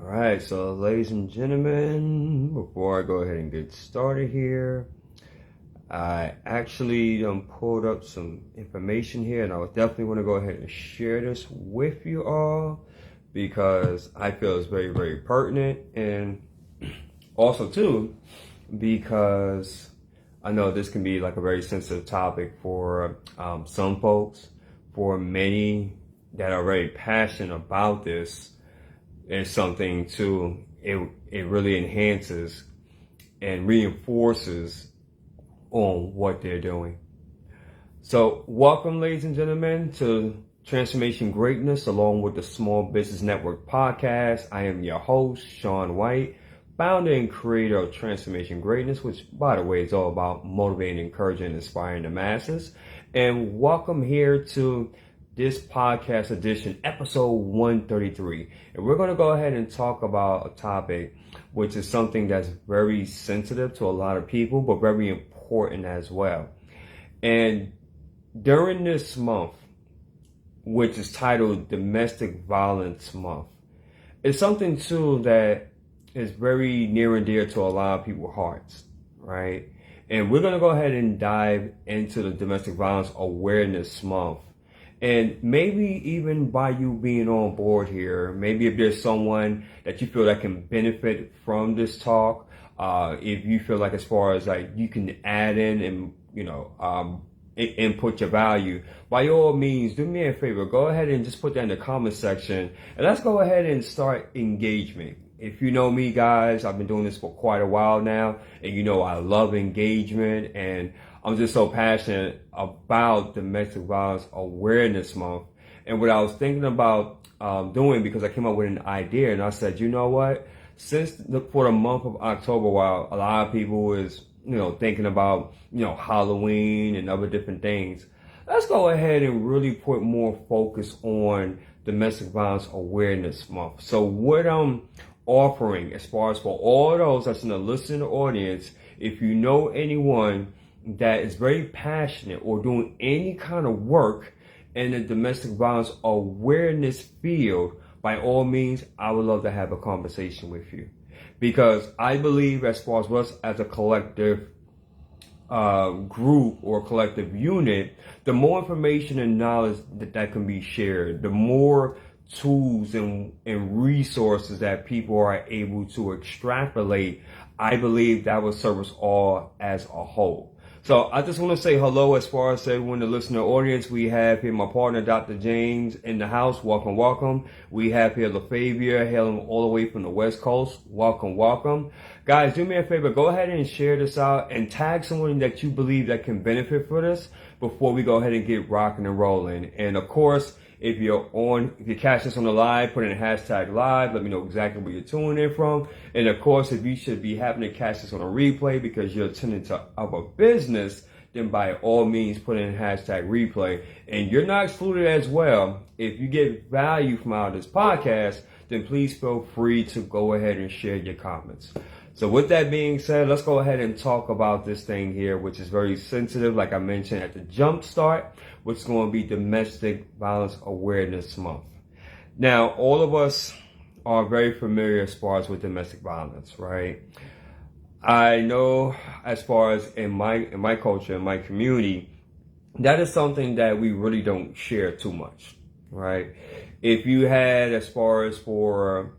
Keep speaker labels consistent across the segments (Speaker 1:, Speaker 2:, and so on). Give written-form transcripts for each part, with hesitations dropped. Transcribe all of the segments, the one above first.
Speaker 1: Alright, so ladies and gentlemen, before I go ahead and get started here, I actually pulled up some information here, and I would definitely want to go ahead and share this with you all because I feel it's very, very pertinent, and also too because I know this can be like a very sensitive topic for some folks. For many that are very passionate about this, is something too, it really enhances and reinforces on what they're doing. So welcome, ladies and gentlemen, to Transformation Greatness along with the Small Business Network podcast. I am your host, Shawn White, founder and creator of Transformation Greatness, which, by the way, is all about motivating, encouraging, and inspiring the masses. And welcome here to this podcast edition, episode 133. And we're going to go ahead and talk about a topic which is something that's very sensitive to a lot of people, but very important as well. And during this month, which is titled Domestic Violence Month, it's something too that is very near and dear to a lot of people's hearts, right? And we're going to go ahead and dive into the Domestic Violence Awareness Month. And maybe even by you being on board here, maybe if there's someone that you feel that can benefit from this talk, if you feel like as far as like you can add in and, input your value, by all means, do me a favor, go ahead and just put that in the comment section and let's go ahead and start engagement. If you know me, guys, I've been doing this for quite a while now, and you know I love engagement, and I'm just so passionate about Domestic Violence Awareness Month. And what I was thinking about doing, because I came up with an idea, and I said, you know what? For the month of October, while a lot of people is, thinking about, Halloween and other different things, let's go ahead and really put more focus on Domestic Violence Awareness Month. So what I'm offering, as far as for all those that's in the listening audience, if you know anyone that is very passionate or doing any kind of work in the domestic violence awareness field, by all means, I would love to have a conversation with you. Because I believe as far as us as a collective group or collective unit, the more information and knowledge that can be shared, the more tools and resources that people are able to extrapolate, I believe that will serve us all as a whole. So I just want to say hello as far as everyone in the listener audience. We have here my partner, Dr. James, in the house. Welcome, welcome. We have here LaFavia, hailing all the way from the West Coast. Welcome, welcome. Guys, do me a favor. Go ahead and share this out and tag someone that you believe that can benefit from this before we go ahead and get rocking and rolling. And of course, if you're catching this on the live, put in a hashtag live. Let me know exactly where you're tuning in from. And of course, if you should be having to catch this on a replay because you're attending to our business, then by all means, put in a hashtag replay. And you're not excluded as well. If you get value from out of this podcast, then please feel free to go ahead and share your comments. So with that being said, let's go ahead and talk about this thing here, which is very sensitive, like I mentioned at the jump start, which is going to be Domestic Violence Awareness Month. Now, all of us are very familiar as far as with domestic violence, right? I know as far as in my culture, in my community, that is something that we really don't share too much, right? If you had as far as for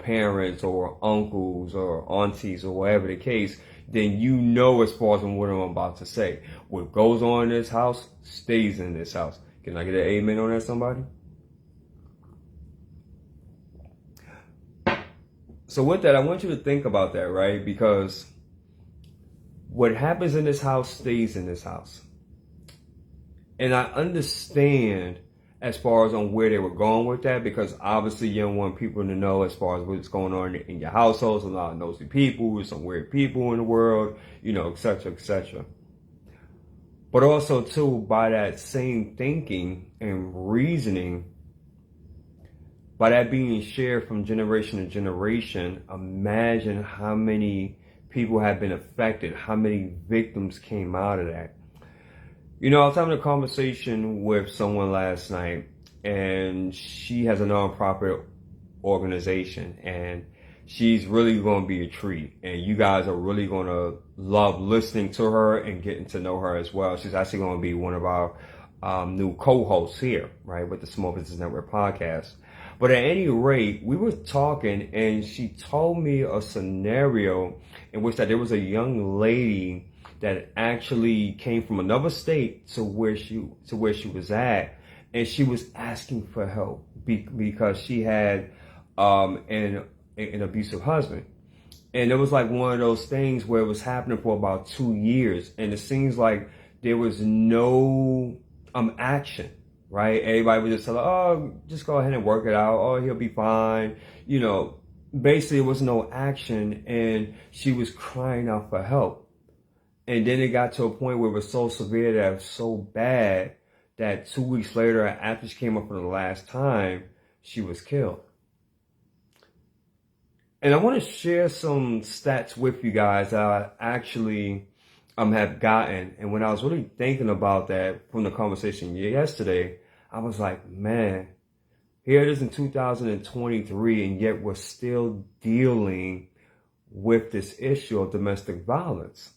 Speaker 1: parents or uncles or aunties or whatever the case, then as far as what I'm about to say. What goes on in this house stays in this house. Can I get an amen on that, somebody? So with that, I want you to think about that, right? Because what happens in this house stays in this house. And I understand as far as on where they were going with that, because obviously you don't want people to know as far as what's going on in your household. A lot of nosy people, some weird people in the world, et cetera, et cetera. But also too, by that same thinking and reasoning, by that being shared from generation to generation, imagine how many people have been affected, how many victims came out of that. I was having a conversation with someone last night, and she has a nonprofit organization, and she's really going to be a treat, and you guys are really going to love listening to her and getting to know her as well. She's actually going to be one of our new co-hosts here, right, with the Small Business Network podcast. But at any rate, we were talking, and she told me a scenario in which that there was a young lady that actually came from another state to where she was at, and she was asking for help because she had an abusive husband. And it was like one of those things where it was happening for about 2 years, and it seems like there was no action, right? Everybody would just tell her, oh, just go ahead and work it out. Oh, he'll be fine. You know, basically, there was no action, and she was crying out for help. And then it got to a point where it was so severe that it was so bad that 2 weeks later, after she came up for the last time, she was killed. And I want to share some stats with you guys that I actually have gotten. And when I was really thinking about that from the conversation yesterday, I was like, man, here it is in 2023, and yet we're still dealing with this issue of domestic violence.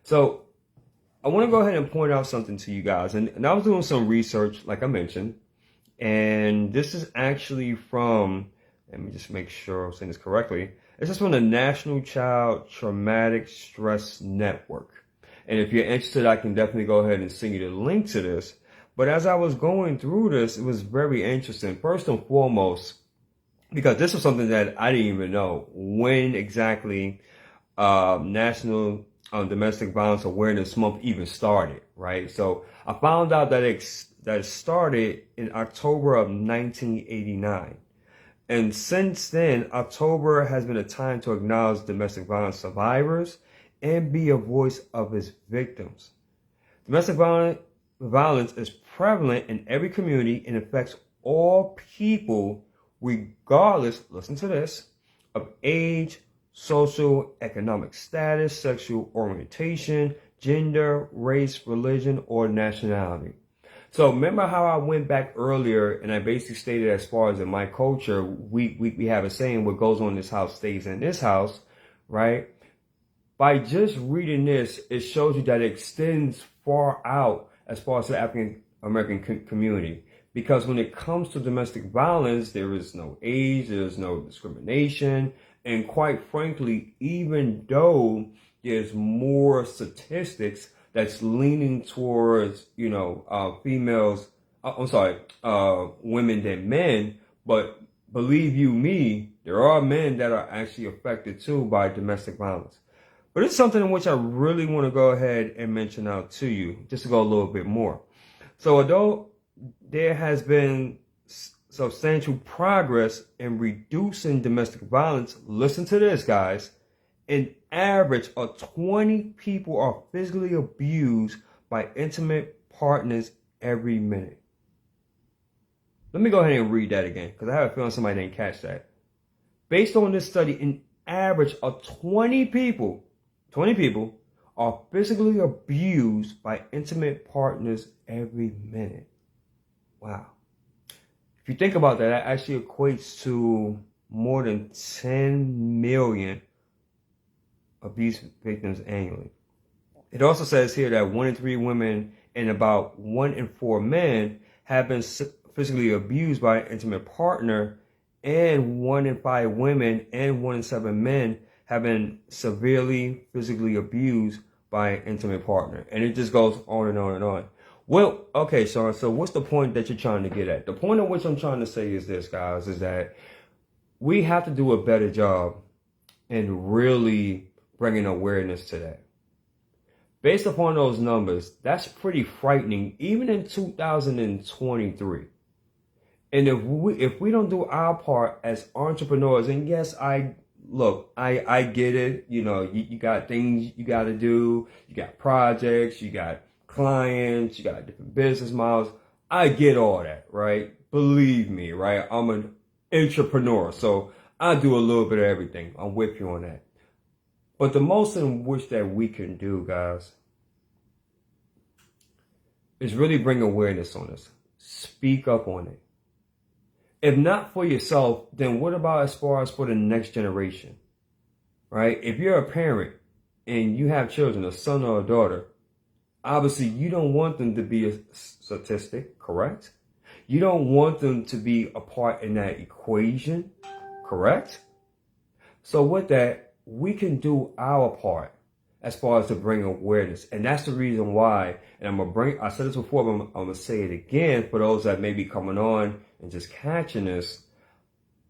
Speaker 1: So I want to go ahead and point out something to you guys. And I was doing some research, like I mentioned, and this is actually from, let me just make sure I'm saying this correctly. This is from the National Child Traumatic Stress Network. And if you're interested, I can definitely go ahead and send you the link to this. But as I was going through this, it was very interesting. First and foremost, because this was something that I didn't even know when exactly National Domestic Violence Awareness Month even started, right? So I found out that it started in October of 1989. And since then, October has been a time to acknowledge domestic violence survivors and be a voice of its victims. Domestic violence is prevalent in every community and affects all people regardless, listen to this, of age, social, economic status, sexual orientation, gender, race, religion, or nationality. So remember how I went back earlier and I basically stated, as far as in my culture, we have a saying, what goes on in this house stays in this house, right? By just reading this, it shows you that it extends far out as far as the African American community. Because when it comes to domestic violence, there is no age, there is no discrimination. And quite frankly, even though there's more statistics that's leaning towards, women than men, but believe you me, there are men that are actually affected too by domestic violence. But it's something in which I really want to go ahead and mention out to you, just to go a little bit more. So although there has been substantial progress in reducing domestic violence, listen to this, guys. An average of 20 people are physically abused by intimate partners every minute. Let me go ahead and read that again, because I have a feeling somebody didn't catch that. Based on this study, an average of 20 people are physically abused by intimate partners every minute. Wow. If you think about that, that actually equates to more than 10 million abuse victims annually. It also says here that 1 in 3 women and about 1 in 4 men have been physically abused by an intimate partner, and 1 in 5 women and 1 in 7 men have been severely physically abused by an intimate partner. And it just goes on and on and on. Well, okay, Shawn, so what's the point that you're trying to get at? The point at which I'm trying to say is this, guys, is that we have to do a better job in really bringing awareness to that. Based upon those numbers, that's pretty frightening, even in 2023. And if we don't do our part as entrepreneurs, and yes, I get it. You got things you got to do. You got projects, you got clients, you got different business models. I get all that, right? Believe me, right? I'm an entrepreneur, so I do a little bit of everything. I'm with you on that. But the most in which that we can do, guys, is really bring awareness on this. Speak up on it. If not for yourself, then what about as far as for the next generation, right? If you're a parent and you have children, a son or a daughter, obviously you don't want them to be a statistic, correct? You don't want them to be a part in that equation, correct? So with that, we can do our part as far as to bring awareness. And that's the reason why, and I said this before, but I'm going to say it again for those that may be coming on and just catching this.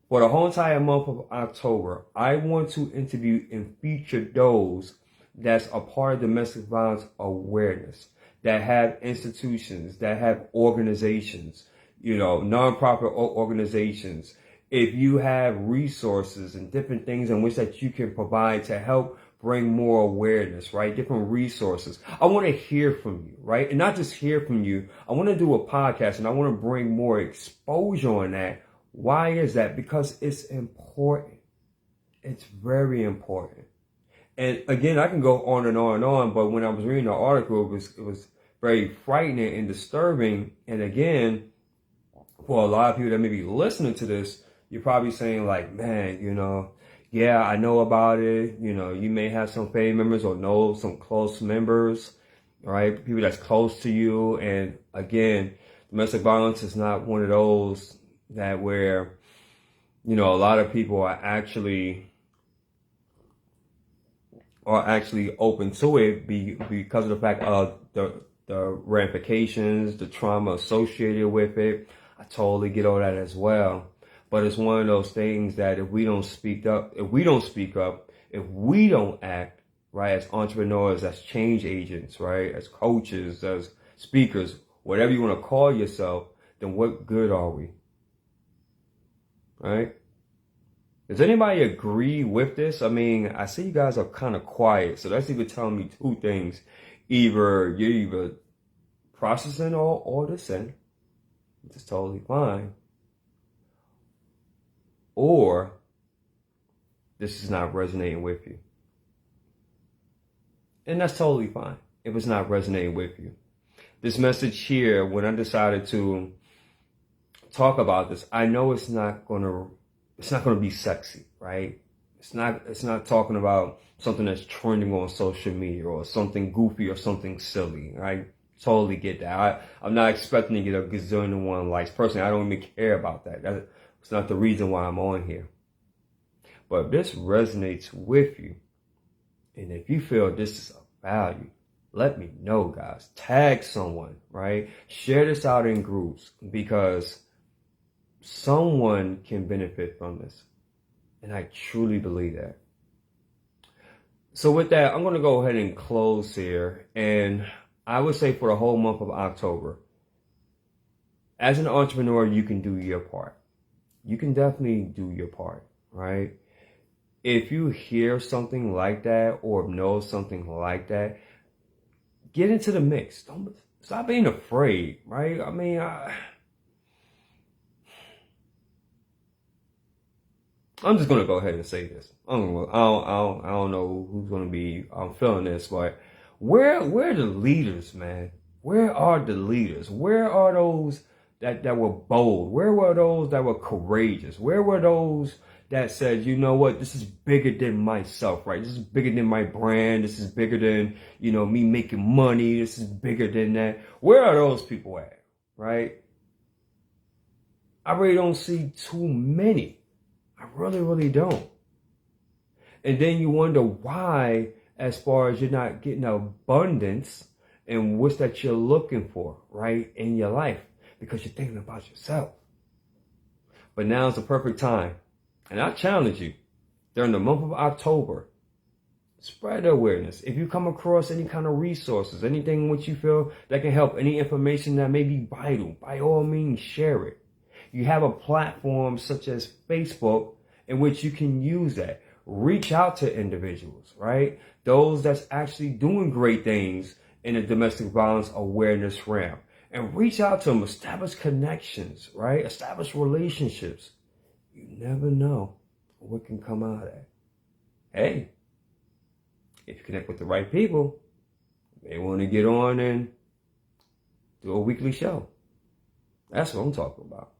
Speaker 1: For the whole entire month of October, I want to interview and feature those that's a part of domestic violence awareness, that have institutions, that have organizations, nonprofit organizations. If you have resources and different things in which that you can provide to help bring more awareness, right? Different resources. I want to hear from you, right? And not just hear from you. I want to do a podcast and I want to bring more exposure on that. Why is that? Because it's important. It's very important. And again, I can go on and on and on, but when I was reading the article, it was very frightening and disturbing. And again, for a lot of people that may be listening to this, you're probably saying like, man, yeah, I know about it. You may have some family members or know some close members, right? People that's close to you. And again, domestic violence is not one of those that where, a lot of people are actually open to it because of the fact of the ramifications, the trauma associated with it. I totally get all that as well. But it's one of those things that if we don't speak up, if we don't act, right, as entrepreneurs, as change agents, right, as coaches, as speakers, whatever you want to call yourself, then what good are we? Right? Does anybody agree with this? I mean, I see you guys are kind of quiet, so that's either telling me two things. Either you're processing or listening, which is totally fine. Or this is not resonating with you. And that's totally fine if it's not resonating with you. This message here, when I decided to talk about this, I know it's not gonna be sexy, right? It's not talking about something that's trending on social media or something goofy or something silly, right? Totally get that. I'm not expecting to get a gazillion one likes. Personally, I don't even care about that. It's not the reason why I'm on here. But if this resonates with you, and if you feel this is of value, let me know, guys. Tag someone, right? Share this out in groups because someone can benefit from this. And I truly believe that. So with that, I'm going to go ahead and close here. And I would say for the whole month of October, as an entrepreneur, you can do your part. You can definitely do your part, right? If you hear something like that or know something like that, get into the mix. Don't stop being afraid, right? I mean, I'm just gonna go ahead and say this. I don't know who's gonna be feeling this, but where are the leaders, man? Where are the leaders? Where are those that were bold? Where were those that were courageous? Where were those that said, you know what, this is bigger than myself, right? This is bigger than my brand. This is bigger than, me making money. This is bigger than that. Where are those people at, right? I really don't see too many. I really, really don't. And then you wonder why, as far as you're not getting abundance and what's that you're looking for, right, in your life. Because you're thinking about yourself. But now's the perfect time. And I challenge you, during the month of October, spread the awareness. If you come across any kind of resources, anything which you feel that can help, any information that may be vital, by all means, share it. You have a platform such as Facebook in which you can use that. Reach out to individuals, right? Those that's actually doing great things in the domestic violence awareness realm. And reach out to them, establish connections, right? Establish relationships. You never know what can come out of that. Hey, if you connect with the right people, they want to get on and do a weekly show. That's what I'm talking about.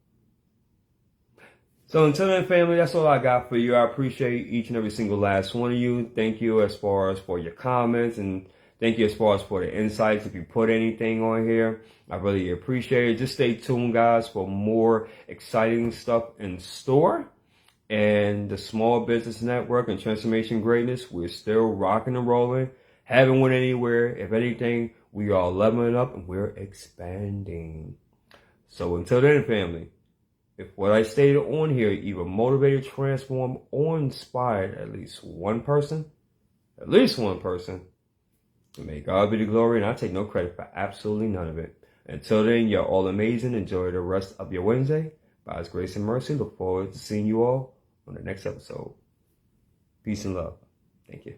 Speaker 1: So until then, family, that's all I got for you. I appreciate each and every single last one of you. Thank you as far as for your comments, and thank you as far as for the insights. If you put anything on here, I really appreciate it. Just stay tuned, guys, for more exciting stuff in store. And the Small Business Network and Transformation Greatness, we're still rocking and rolling. Haven't went anywhere. If anything, we are leveling up and we're expanding. So until then, family, if what I stated on here either motivated, transformed, or inspired at least one person, may God be the glory, and I take no credit for absolutely none of it. Until then, you're all amazing. Enjoy the rest of your Wednesday. By His grace and mercy, look forward to seeing you all on the next episode. Peace and love. Thank you.